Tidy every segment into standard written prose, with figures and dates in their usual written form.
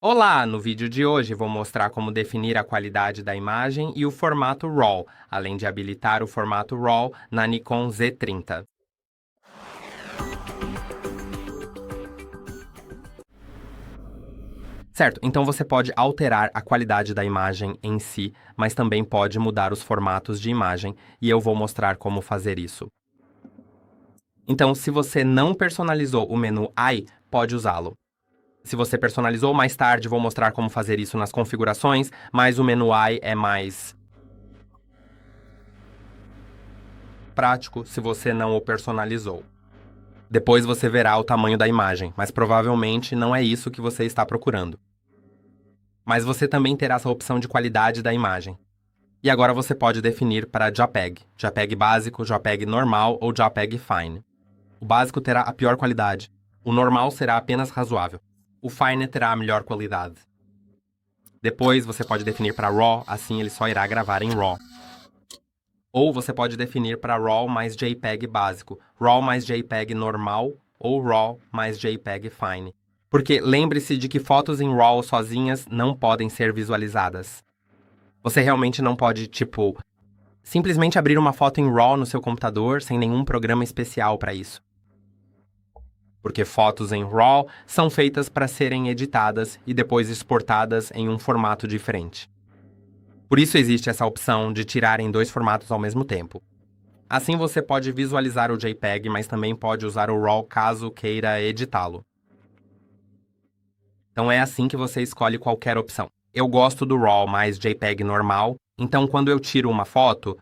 Olá! No vídeo de hoje vou mostrar como definir a qualidade da imagem e o formato RAW, além de habilitar o formato RAW na Nikon Z30. Certo, então você pode alterar a qualidade da imagem em si, mas também pode mudar os formatos de imagem, e eu vou mostrar como fazer isso. Então, se você não personalizou o menu AI, pode usá-lo. Se você personalizou, mais tarde vou mostrar como fazer isso nas configurações, mas o menu AI é mais prático se você não o personalizou. Depois você verá o tamanho da imagem, mas provavelmente não é isso que você está procurando. Mas você também terá essa opção de qualidade da imagem. E agora você pode definir para JPEG, JPEG básico, JPEG normal ou JPEG Fine. O básico terá a pior qualidade, o normal será apenas razoável, o Fine terá a melhor qualidade. Depois você pode definir para RAW, assim ele só irá gravar em RAW. Ou você pode definir para RAW mais JPEG básico, RAW mais JPEG normal ou RAW mais JPEG Fine. Porque lembre-se de que fotos em RAW sozinhas não podem ser visualizadas. Você realmente não pode, simplesmente abrir uma foto em RAW no seu computador sem nenhum programa especial para isso. Porque fotos em RAW são feitas para serem editadas e depois exportadas em um formato diferente. Por isso existe essa opção de tirar em dois formatos ao mesmo tempo. Assim você pode visualizar o JPEG, mas também pode usar o RAW caso queira editá-lo. Então é assim que você escolhe qualquer opção. Eu gosto do RAW mais JPEG normal, então quando eu tiro uma foto,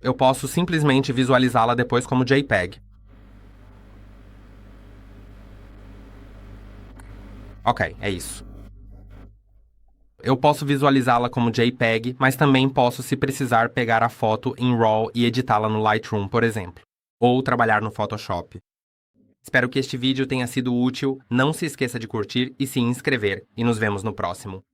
eu posso simplesmente visualizá-la depois como JPEG. Ok, é isso. Eu posso visualizá-la como JPEG, mas também posso, se precisar, pegar a foto em RAW e editá-la no Lightroom, por exemplo, ou trabalhar no Photoshop. Espero que este vídeo tenha sido útil, não se esqueça de curtir e se inscrever, e nos vemos no próximo.